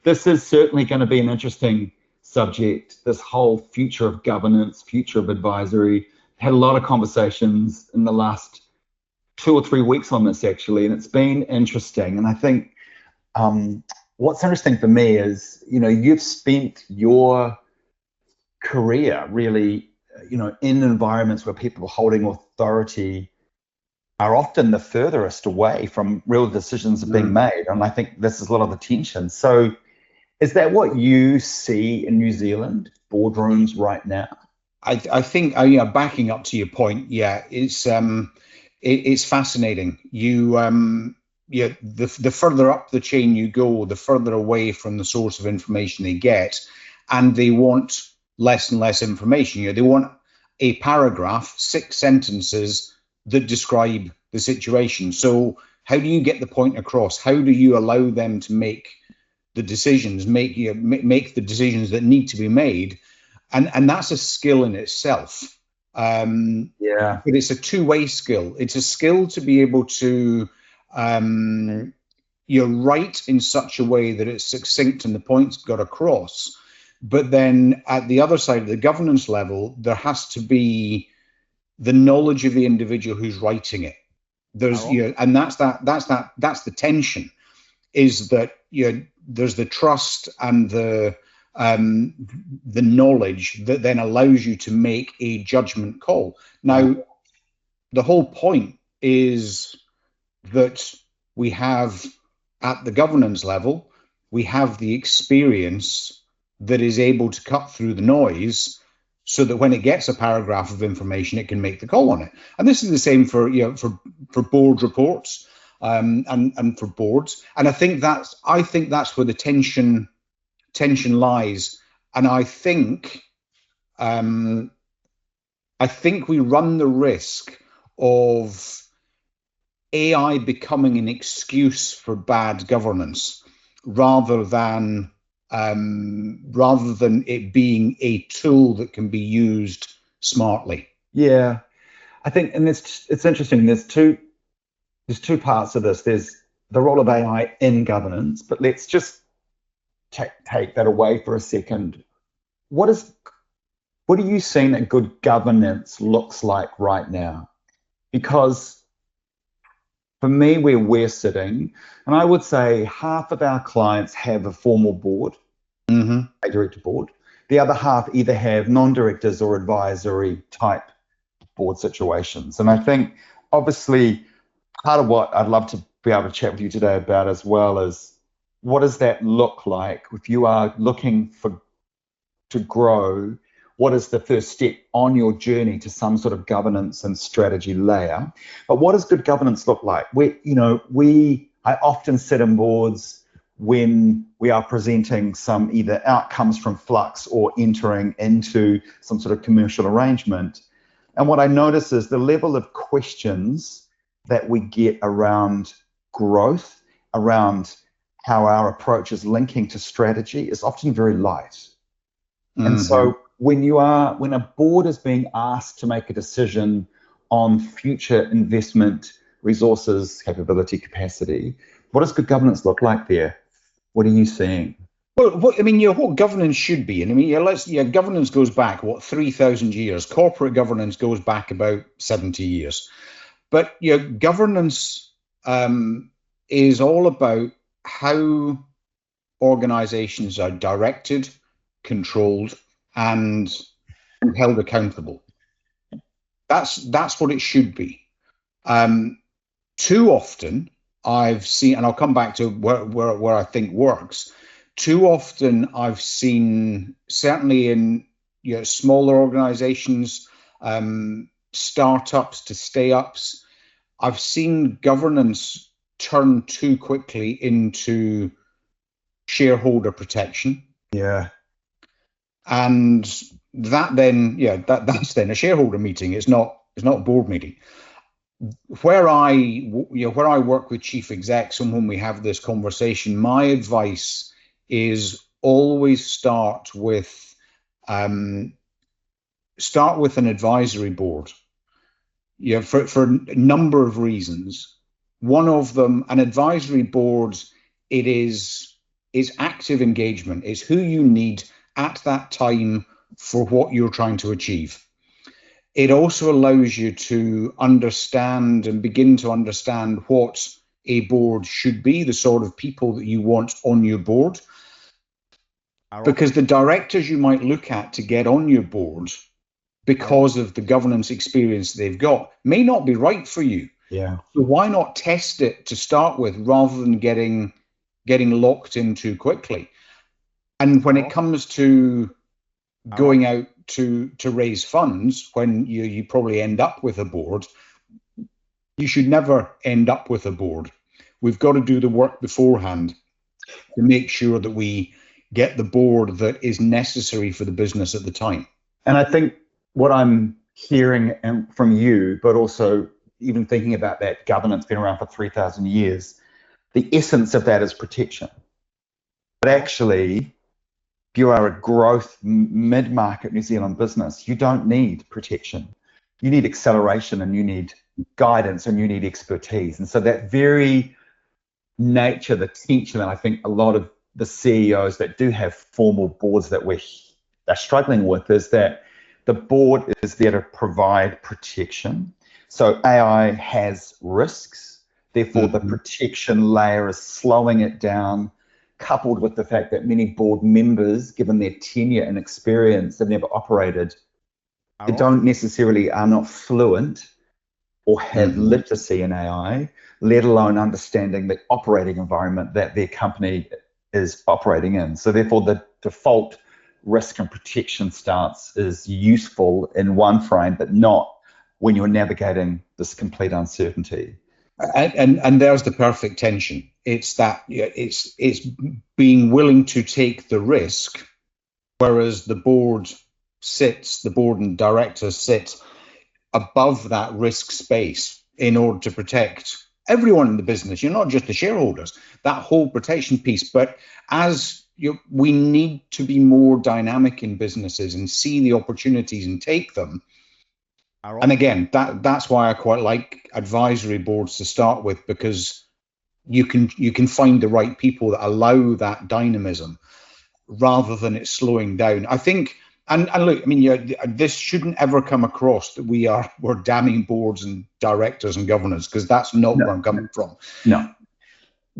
this is certainly going to be an interesting subject, this whole future of governance, future of advisory. Had a lot of conversations in the last 2 or 3 weeks on this, actually, and it's been interesting. And I think what's interesting for me is, you've spent your career really, in environments where people holding authority are often the furthest away from real decisions being made. And I think this is a lot of the tension. So is that what you see in New Zealand boardrooms right now? I think, backing up to your point, it's fascinating. The further up the chain you go, the further away from the source of information they get, and they want less and less information. They want a paragraph, 6 sentences that describe the situation. So how do you get the point across? How do you allow them to make the decisions, make the decisions that need to be made? And that's a skill in itself. But it's a two-way skill. It's a skill to be able to write in such a way that it's succinct and the points got across. But then at the other side, the governance level, there has to be the knowledge of the individual who's writing it. There's and that's the tension, is that there's the trust and the knowledge that then allows you to make a judgment call. Now, the whole point is that we have, at the governance level, we have the experience that is able to cut through the noise, so that when it gets a paragraph of information, it can make the call on it. And this is the same for board reports and for boards. And I think that's where the tension lies. And I think we run the risk of AI becoming an excuse for bad governance, rather than it being a tool that can be used smartly. Yeah, I think, and it's interesting. There's two parts of this. There's the role of AI in governance, but let's just take that away for a second. What are you seeing that good governance looks like right now? Because for me, where we're sitting, and I would say half of our clients have a formal board, a director board. The other half either have non-directors or advisory type board situations. And I think, obviously, part of what I'd love to be able to chat with you today about as well is, what does that look like if you are looking to grow? What is the first step on your journey to some sort of governance and strategy layer? But what does good governance look like? I often sit in boards when we are presenting some either outcomes from Flux or entering into some sort of commercial arrangement. And what I notice is the level of questions that we get around growth, around how our approach is linking to strategy, is often very light. And so when a board is being asked to make a decision on future investment resources, capability, capacity, what does good governance look like there? What are you seeing? Well, what governance should be, and governance goes back 3,000 years. Corporate governance goes back about 70 years. But governance is all about how organizations are directed, controlled, and held accountable. That's what it should be. Too often I've seen, and I'll come back to where I think works. Too often I've seen, certainly in smaller organizations, startups to stay-ups, I've seen governance turn too quickly into shareholder protection. Yeah. And that then, that's then a shareholder meeting. It's not a board meeting. Where I work with chief execs, and when we have this conversation, my advice is always start with an advisory board. For a number of reasons. One of them, an advisory board, it is is active engagement. It's who you need at that time for what you're trying to achieve. It also allows you to understand and begin to understand what a board should be, the sort of people that you want on your board. Because the directors you might look at to get on your board, because of the governance experience they've got, may not be right for you. Yeah. So why not test it to start with, rather than getting locked in too quickly? And when it comes to going out to raise funds, when you probably end up with a board, you should never end up with a board. We've got to do the work beforehand to make sure that we get the board that is necessary for the business at the time. And I think what I'm hearing from you, but also even thinking about that governance been around for 3,000 years, the essence of that is protection. But actually, if you are a growth mid-market New Zealand business, you don't need protection. You need acceleration, and you need guidance, and you need expertise. And so that very nature, the tension that I think a lot of the CEOs that do have formal boards that they're struggling with, is that the board is there to provide protection. So AI has risks, therefore the protection layer is slowing it down, coupled with the fact that many board members, given their tenure and experience, have never operated, they don't necessarily are not fluent or have literacy in AI, let alone understanding the operating environment that their company is operating in. So therefore the default risk and protection stance is useful in one frame, but not when you're navigating this complete uncertainty. And there's the perfect tension. It's that it's being willing to take the risk, whereas the board and directors sit above that risk space in order to protect everyone in the business. You're not just the shareholders, that whole protection piece. But we need to be more dynamic in businesses and see the opportunities and take them. And again, that's why I quite like advisory boards to start with, because you can find the right people that allow that dynamism rather than it slowing down. I think, and look, I mean, this shouldn't ever come across that we're damning boards and directors and governors, because that's not where I'm coming from. No.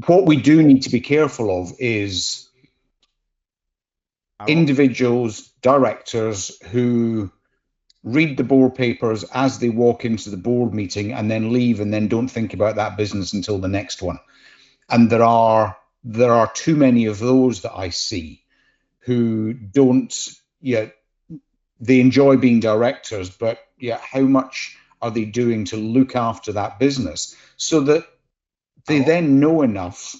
What we do need to be careful of is individuals, directors who read the board papers as they walk into the board meeting and then leave and then don't think about that business until the next one. And there are too many of those that I see who don't, they enjoy being directors, but how much are they doing to look after that business so that they then know enough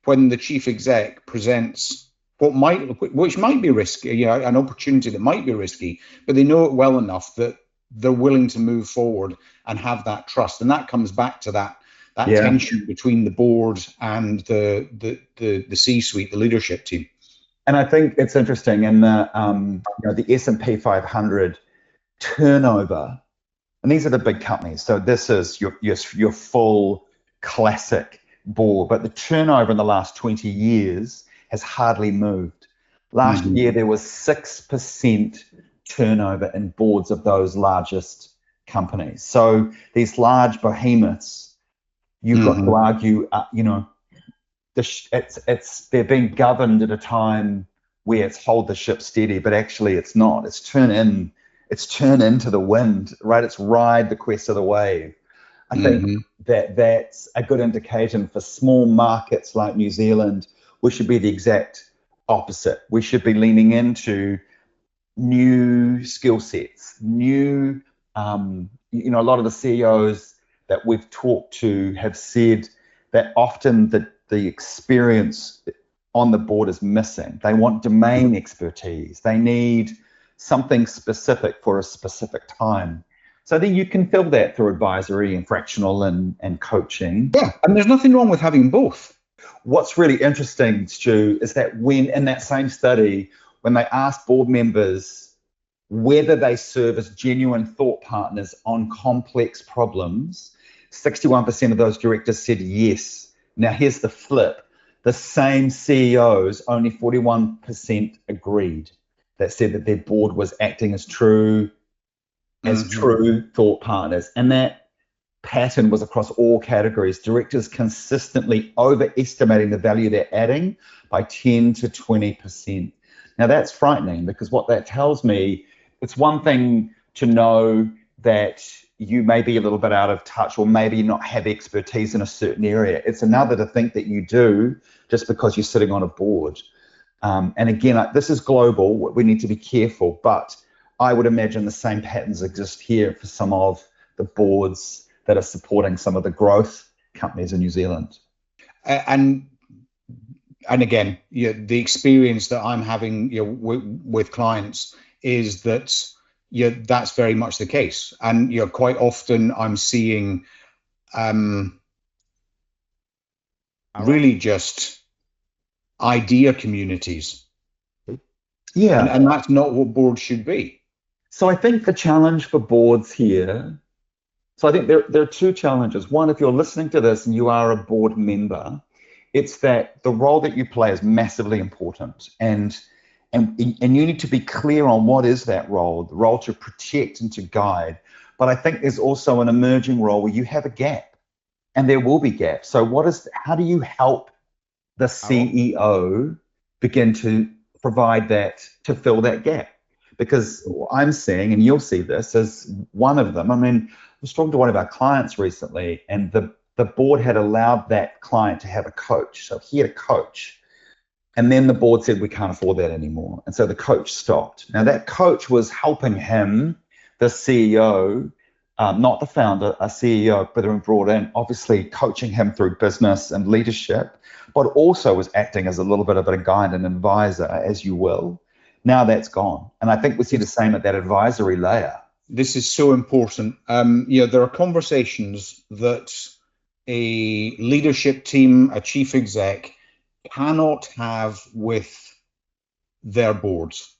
when the chief exec presents which might be risky, an opportunity that might be risky, but they know it well enough that they're willing to move forward and have that trust. And that comes back to that tension between the board and the C-suite, the leadership team. And I think it's interesting in the S&P 500 turnover, and these are the big companies. So this is your full classic board, but the turnover in the last 20 years has hardly moved. Last year, there was 6% turnover in boards of those largest companies. So these large behemoths, you've got to argue, they're being governed at a time where it's hold the ship steady, but actually it's not. It's turn into the wind, right? It's ride the crest of the wave. I think that's a good indication for small markets like New Zealand. We should be the exact opposite. We should be leaning into new skill sets, a lot of the CEOs that we've talked to have said that often the experience on the board is missing. They want domain expertise. They need something specific for a specific time. So then you can fill that through advisory and fractional and coaching. Yeah, and there's nothing wrong with having both. What's really interesting, Stu, is that when in that same study, when they asked board members whether they serve as genuine thought partners on complex problems, 61% of those directors said yes. Now, here's the flip. the same CEOs, only 41% agreed, that said that their board was acting as true thought partners. And that pattern was across all categories. Directors consistently overestimating the value they're adding by 10 to 20%. Now that's frightening, because what that tells me, it's one thing to know that you may be a little bit out of touch or maybe not have expertise in a certain area. It's another to think that you do just because you're sitting on a board. And again, this is global. We need to be careful, but I would imagine the same patterns exist here for some of the boards that are supporting some of the growth companies in New Zealand. And again, the experience that I'm having with clients is that that's very much the case. And quite often I'm seeing really just idea communities. Yeah. And that's not what boards should be. So I think the challenge for boards here, so I think there are two challenges. One, if you're listening to this and you are a board member, it's that the role that you play is massively important. And you need to be clear on what is that role, the role to protect and to guide. But I think there's also an emerging role where you have a gap, and there will be gaps. So how do you help the CEO begin to provide that, to fill that gap? Because I'm seeing, and you'll see this as one of them. I mean, I was talking to one of our clients recently, and the board had allowed that client to have a coach. So he had a coach. And then the board said, we can't afford that anymore. And so the coach stopped. Now that coach was helping him, the CEO, not the founder, a CEO, but brought in, obviously coaching him through business and leadership, but also was acting as a little bit of a guide and advisor, as you will. Now that's gone. And I think we see the same at that advisory layer. This is so important. There are conversations that a leadership team, a chief exec, cannot have with their boards.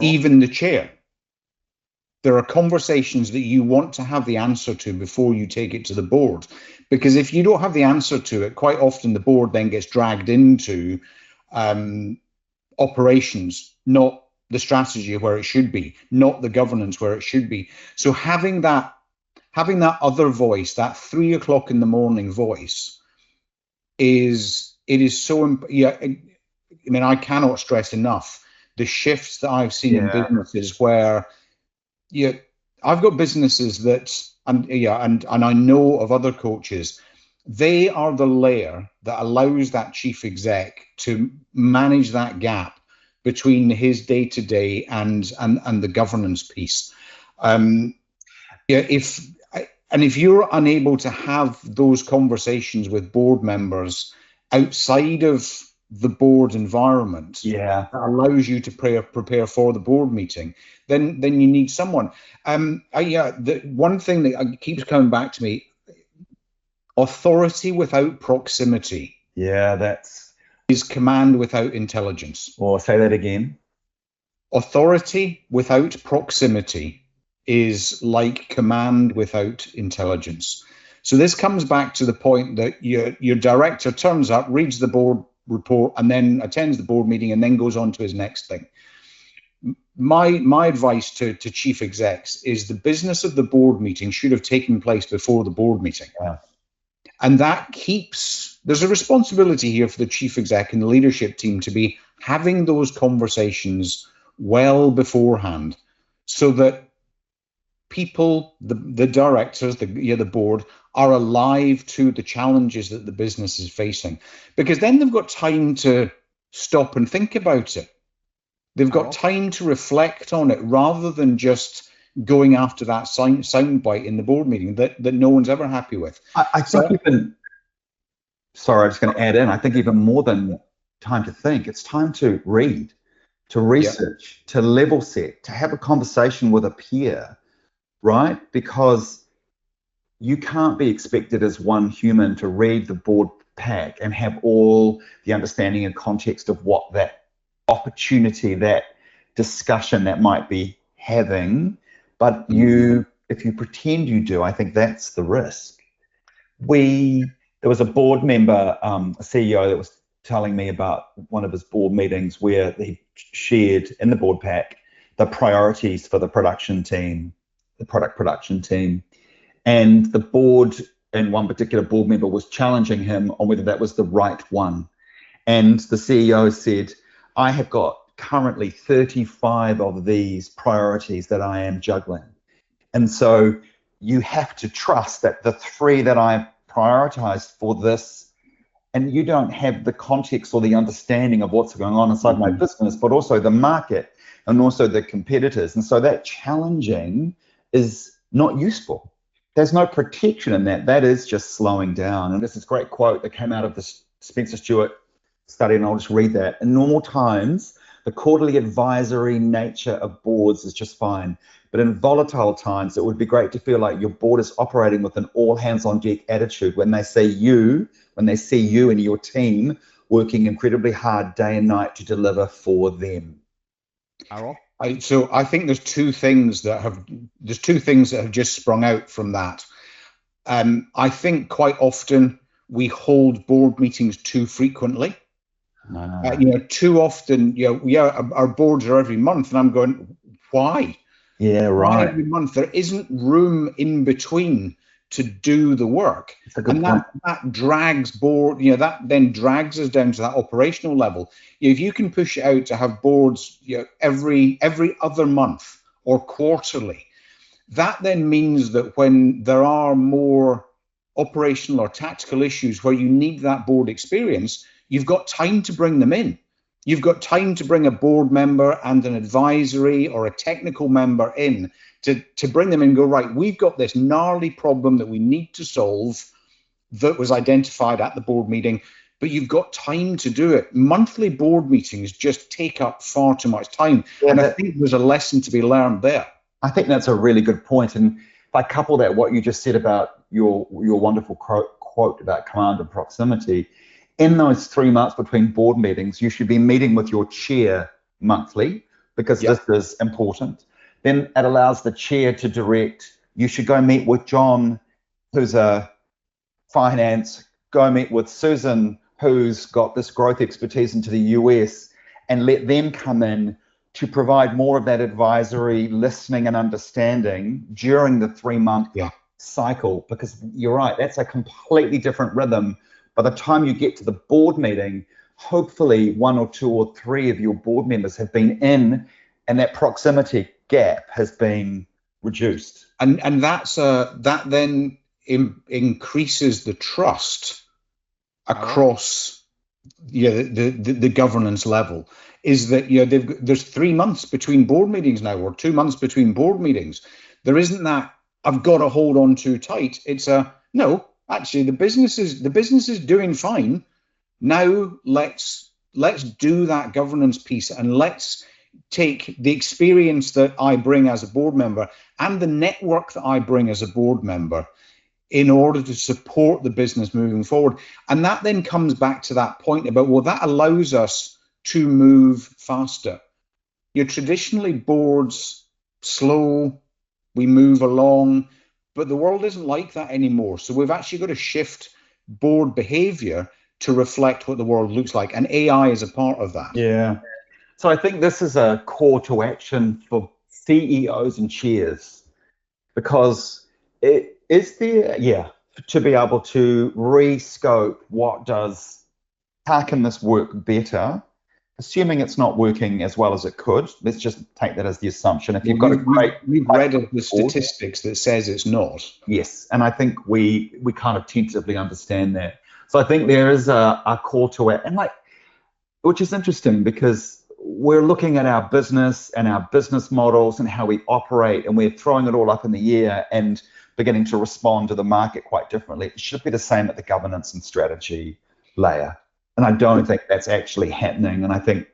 Even the chair. There are conversations that you want to have the answer to before you take it to the board. Because if you don't have the answer to it, quite often the board then gets dragged into operations, not the strategy where it should be, not the governance where it should be. So having that other voice, that 3 o'clock in the morning voice, is so I mean, I cannot stress enough the shifts that I've seen in businesses where I've got businesses that and I know of other coaches, they are the layer that allows that chief exec to manage that gap between his day-to-day and the governance piece. If you're unable to have those conversations with board members outside of the board environment that allows you to prepare for the board meeting, then you need someone. The one thing that keeps coming back to me, authority without proximity. Is command without intelligence. Or say that again. Authority without proximity is like command without intelligence. So this comes back to the point that your director turns up, reads the board report, and then attends the board meeting and then goes on to his next thing. My advice to chief execs is the business of the board meeting should have taken place before the board meeting. And there's a responsibility here for the chief exec and the leadership team to be having those conversations well beforehand, so that people, the directors, the board, are alive to the challenges that the business is facing, because then they've got time to stop and think about it. They've got time to reflect on it, rather than just going after that soundbite in the board meeting that no one's ever happy with. I think I'm just going to add in, I think even more than time to think, it's time to read, to research, to level set, to have a conversation with a peer, right? Because you can't be expected as one human to read the board pack and have all the understanding and context of what that opportunity, that discussion that might be having. But if you pretend you do, I think that's the risk. We there was a board member, a CEO, that was telling me about one of his board meetings where he shared in the board pack the priorities for the production team, the product production team. And the board, and one particular board member was challenging him on whether that was the right one. And the CEO said, I have got currently 35 of these priorities that I am juggling. And so you have to trust that the three that I've prioritized for this, and you don't have the context or the understanding of what's going on inside my business, but also the market and also the competitors. And so that challenging is not useful. There's no protection in that. That is just slowing down. And this is a great quote that came out of the Spencer Stewart study, and I'll just read that. In normal times, the quarterly advisory nature of boards is just fine. But in volatile times, it would be great to feel like your board is operating with an all hands on deck attitude when they see you and your team working incredibly hard day and night to deliver for them. So I think there's two things that have just sprung out from that. I think quite often we hold board meetings too frequently. Too often, our boards are every month, and I'm going, why? Yeah, right. Why every month? There isn't room in between to do the work, and that drags board. That then drags us down to that operational level. If you can push it out to have boards, every other month or quarterly, that then means that when there are more operational or tactical issues where you need that board experience, you've got time to bring them in. You've got time to bring a board member and an advisory or a technical member in to bring them in and go, right, we've got this gnarly problem that we need to solve that was identified at the board meeting, but you've got time to do it. Monthly board meetings just take up far too much time. And I think there's a lesson to be learned there. I think that's a really good point. And if I couple that, what you just said about your wonderful quote about command and proximity, in those 3 months between board meetings, you should be meeting with your chair monthly, because this is important. Then it allows the chair to direct. You should go meet with John, who's a finance, go meet with Susan, who's got this growth expertise into the US, and let them come in to provide more of that advisory listening and understanding during the 3-month cycle. Because you're right, that's a completely different rhythm. By the time you get to the board meeting, hopefully 1 or 2 or 3 of your board members have been in, and that proximity gap has been reduced. And that then increases the trust across the governance level. Is that there's 3 months between board meetings now, or 2 months between board meetings. There isn't that I've got to hold on too tight. It's no. Actually, the business is doing fine. Now let's do that governance piece, and let's take the experience that I bring as a board member and the network that I bring as a board member in order to support the business moving forward. And that then comes back to that point about, well, that allows us to move faster. Traditionally, boards slow, we move along. But the world isn't like that anymore. So we've actually got to shift board behavior to reflect what the world looks like. And AI is a part of that. Yeah. So I think this is a call to action for CEOs and chairs, because it is there, to be able to re-scope how can this work better? Assuming it's not working as well as it could, let's just take that as the assumption. If you've got we've read the statistics that says it's not. Yes, and I think we kind of tentatively understand that. So I think there is a call to it, and which is interesting, because we're looking at our business and our business models and how we operate, and we're throwing it all up in the air and beginning to respond to the market quite differently. It should be the same at the governance and strategy layer. And I don't think that's actually happening. And I think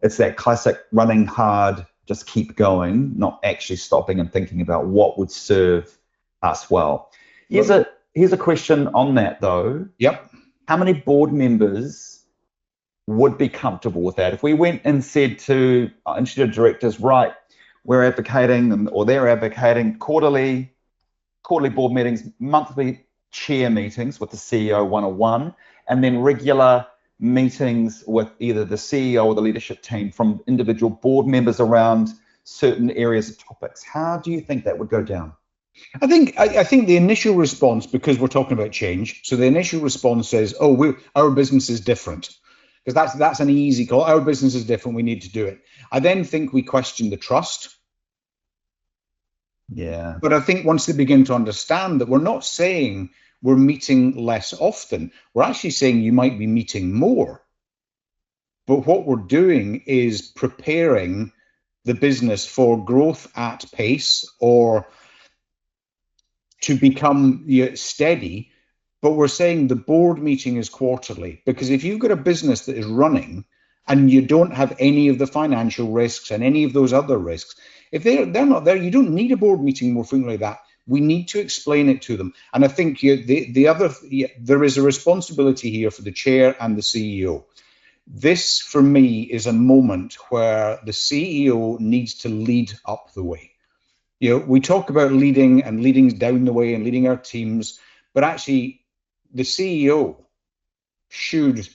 it's that classic running hard, just keep going, not actually stopping and thinking about what would serve us well. Here's a question on that, though. Yep. How many board members would be comfortable with that? If we went and said to our institute directors, right, we're advocating, or they're advocating quarterly board meetings, monthly chair meetings with the CEO one-on-one, and then regular meetings with either the CEO or the leadership team from individual board members around certain areas of topics. How do you think that would go down? I think the initial response, because we're talking about change, so the initial response says, "Oh, our business is different," because that's an easy call. Our business is different. We need to do it. I then think we question the trust. Yeah. But I think once they begin to understand that we're not saying we're meeting less often, we're actually saying you might be meeting more. But what we're doing is preparing the business for growth at pace or to become steady. But we're saying the board meeting is quarterly, because if you've got a business that is running and you don't have any of the financial risks and any of those other risks, if they're not there, you don't need a board meeting more frequently than that. We need to explain it to them. And I think there is a responsibility here for the chair and the CEO. This, for me, is a moment where the CEO needs to lead up the way. We talk about leading and leading down the way and leading our teams, but actually the CEO should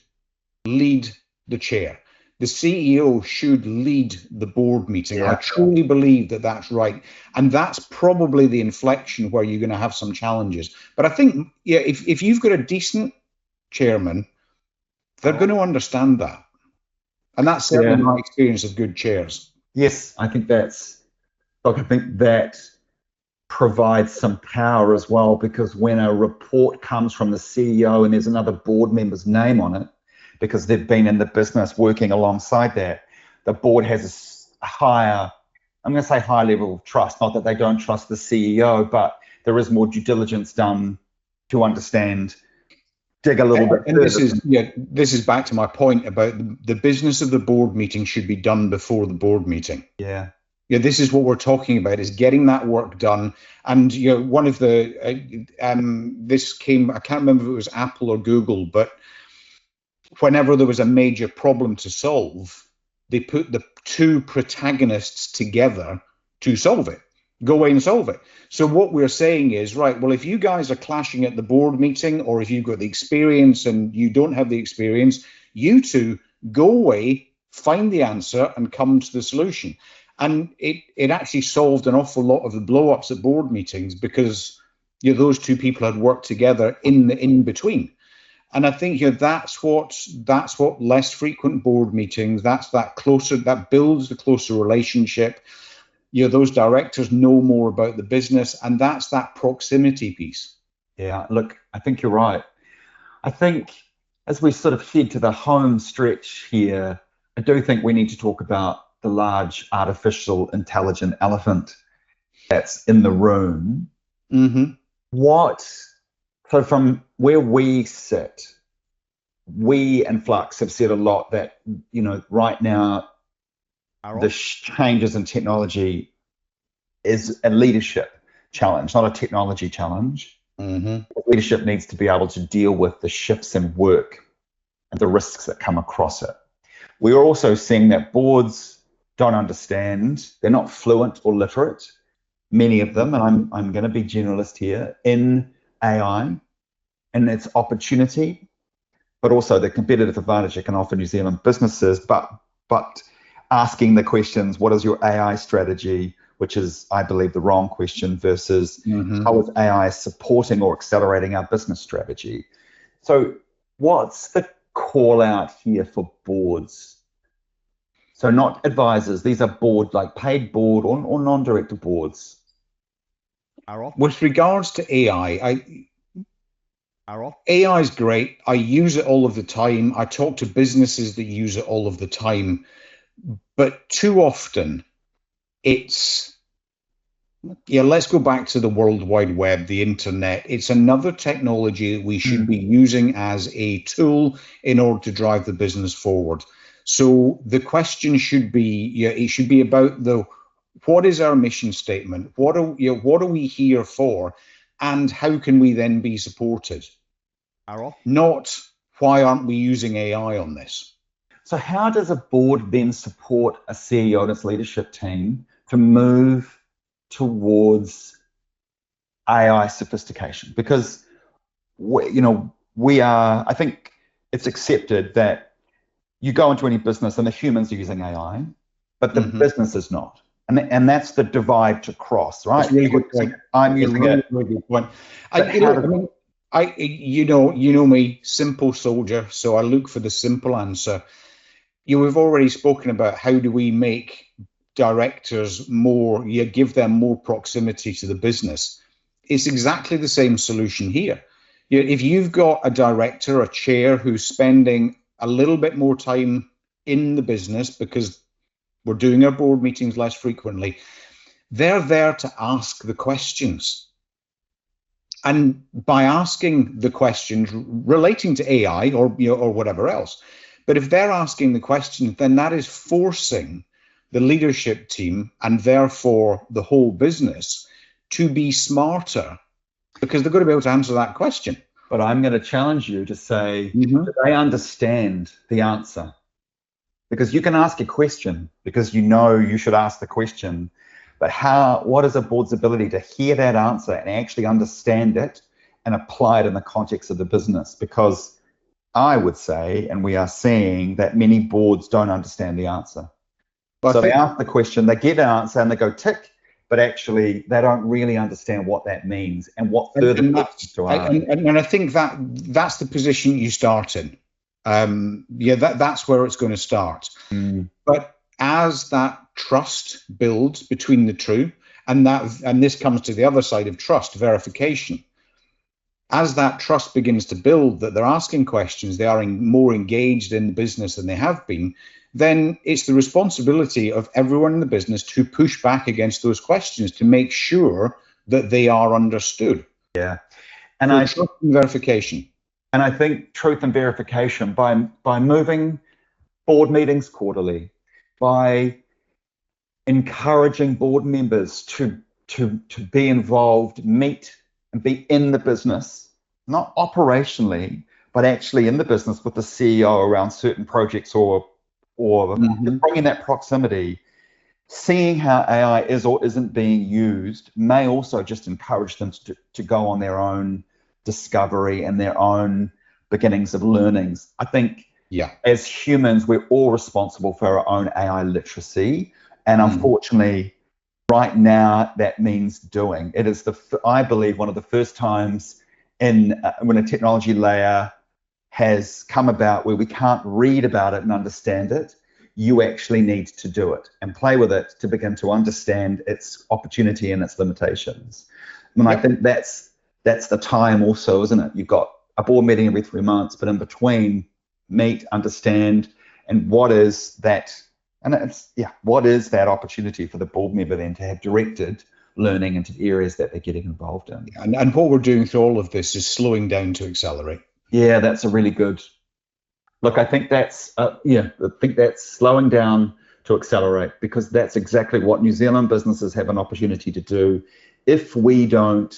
lead the chair. The CEO should lead the board meeting. Yeah. I truly believe that that's right. And that's probably the inflection where you're going to have some challenges. But I think, if you've got a decent chairman, they're going to understand that. And that's certainly my experience of good chairs. Yes, I think that provides some power as well, because when a report comes from the CEO and there's another board member's name on it, because they've been in the business working alongside that, the board has a higher, I'm going to say high level of trust. Not that they don't trust the CEO, but there is more due diligence done to understand, dig a little bit. And this is back to my point about the business of the board meeting should be done before the board meeting. Yeah. Yeah, this is what we're talking about, is getting that work done. And one of the this came, I can't remember if it was Apple or Google, but whenever there was a major problem to solve, they put the two protagonists together to solve it. Go away and solve it. So what we're saying is, right, well, if you guys are clashing at the board meeting, or if you've got the experience and you don't have the experience, you two go away, find the answer, and come to the solution. And it actually solved an awful lot of the blow-ups at board meetings, because those two people had worked together in between. And I think that's what less frequent board meetings, that builds the closer relationship. Those directors know more about the business, and that's that proximity piece. Yeah, look, I think you're right. I think as we sort of head to the home stretch here, I do think we need to talk about the large artificial intelligent elephant that's in the room. Mm-hmm. So from where we sit, we and Flux have said a lot that, right now, the changes in technology is a leadership challenge, not a technology challenge. Mm-hmm. Leadership needs to be able to deal with the shifts in work and the risks that come across it. We are also seeing that boards don't understand, they're not fluent or literate, many of them, and I'm going to be generalist here, in AI and its opportunity, but also the competitive advantage it can offer New Zealand businesses, but asking the questions, what is your AI strategy, which is, I believe, the wrong question, versus how is AI supporting or accelerating our business strategy? So what's the call out here for boards? So not advisors, these are board, like paid board or non-director boards. With regards to AI, AI is great. I use it all of the time. I talk to businesses that use it all of the time. But too often, let's go back to the World Wide Web, the internet. It's another technology that we should be using as a tool in order to drive the business forward. So the question should be, it should be about what is our mission statement? What are we here for? And how can we then be supported? Not why aren't we using AI on this? So how does a board then support a CEO and its leadership team to move towards AI sophistication? Because we are, I think it's accepted that you go into any business and the humans are using AI, but the business is not. And that's the divide to cross, right? That's a really good point. I'm using it. Really good point. You know me, simple soldier, so I look for the simple answer. We've already spoken about how do we make directors more, give them more proximity to the business. It's exactly the same solution here. If you've got a director, a chair who's spending a little bit more time in the business because we're doing our board meetings less frequently, they're there to ask the questions. And by asking the questions relating to AI or whatever else, but if they're asking the questions, then that is forcing the leadership team and therefore the whole business to be smarter because they're going to be able to answer that question. But I'm going to challenge you to say, do they understand the answer? Because you can ask a question because you should ask the question, but what is a board's ability to hear that answer and actually understand it and apply it in the context of the business? Because I would say, and we are seeing, that many boards don't understand the answer. So they ask the question, they get an answer, and they go tick, but actually they don't really understand what that means and what further questions to ask. And I think that's the position you start in. That's where it's going to start. But as that trust builds between the two, and this comes to the other side of trust, verification. As that trust begins to build, that they're asking questions, they are more engaged in the business than they have been, then it's the responsibility of everyone in the business to push back against those questions to make sure that they are understood. Yeah. And I trust and verification. And I think truth and verification by moving board meetings quarterly, by encouraging board members to be involved, meet and be in the business, not operationally, but actually in the business with the CEO around certain projects or bringing that proximity, seeing how AI is or isn't being used may also just encourage them to go on their own discovery and their own beginnings of learnings. I think as humans, we're all responsible for our own AI literacy. And unfortunately, right now, that means doing. It is, I believe, one of the first times when a technology layer has come about where we can't read about it and understand it. You actually need to do it and play with it to begin to understand its opportunity and its limitations. And I think that's the time also, isn't it? You've got a board meeting every 3 months, but in between, meet, understand, and what is that? And what is that opportunity for the board member then to have directed learning into the areas that they're getting involved in? And what we're doing through all of this is slowing down to accelerate. Yeah, that's a really good. Look, I think that's slowing down to accelerate, because that's exactly what New Zealand businesses have an opportunity to do. If we don't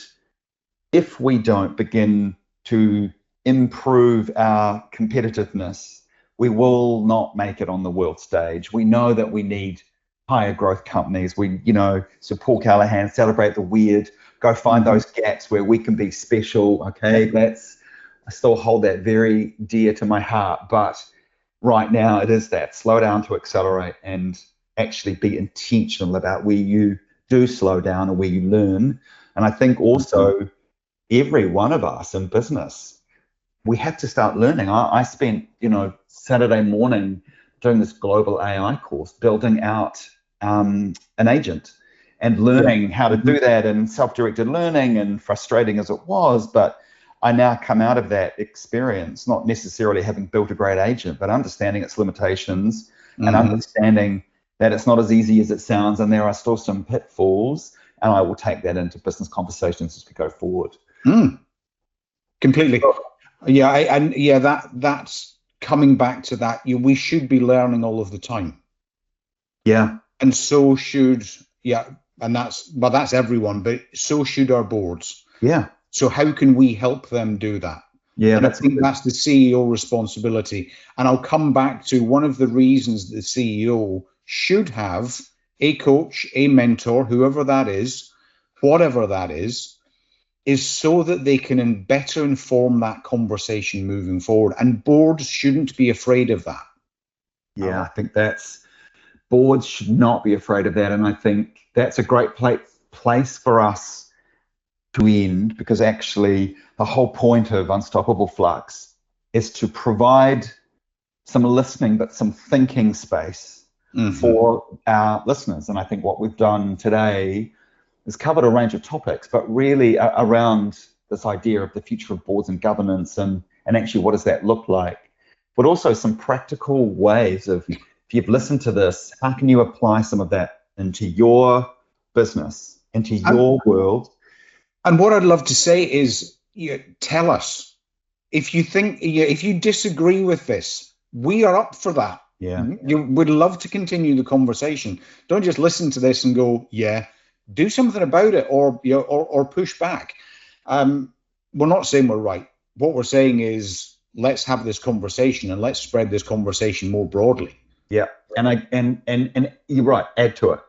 begin to improve our competitiveness, we will not make it on the world stage. We know that we need higher growth companies. So Paul Callahan, celebrate the weird, go find those gaps where we can be special. Okay, I still hold that very dear to my heart. But right now it is that slow down to accelerate and actually be intentional about where you do slow down and where you learn. And I think also every one of us in business, we have to start learning. I spent, Saturday morning doing this global AI course, building out an agent and learning how to do that, and self-directed learning, and frustrating as it was. But I now come out of that experience, not necessarily having built a great agent, but understanding its limitations and understanding that it's not as easy as it sounds, and there are still some pitfalls, and I will take that into business conversations as we go forward. Completely. That's coming back to that. We should be learning all of the time. Yeah. And so should, and that's everyone, but so should our boards. Yeah. So how can we help them do that? Yeah, and I think that's the CEO responsibility. And I'll come back to one of the reasons the CEO should have a coach, a mentor, whoever that is, whatever that is, is so that they can better inform that conversation moving forward. And boards shouldn't be afraid of that. Yeah, I think boards should not be afraid of that. And I think that's a great place for us to end, because actually the whole point of Unstoppable Flux is to provide some listening, but some thinking space for our listeners. And I think what we've done today is covered a range of topics, but really around this idea of the future of boards and governance, and actually what does that look like, but also some practical ways of, if you've listened to this, how can you apply some of that into your business, into your world? And what I'd love to say is, tell us if you think, if you disagree with this. We are up for that. Yeah, you would love to continue the conversation. Don't just listen to this and go, yeah. Do something about it, or push back. We're not saying we're right. What we're saying is, let's have this conversation and let's spread this conversation more broadly. Yeah, and you're right. Add to it.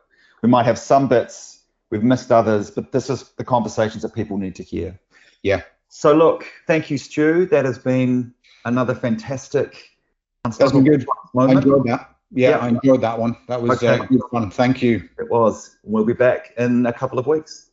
We might have some bits, we've missed others, but this is the conversations that people need to hear. Yeah. So look, thank you, Stu. That has been another fantastic. That's been good. Moment. I enjoyed that. Yeah, I enjoyed that one. That was good fun. Thank you. It was. We'll be back in a couple of weeks.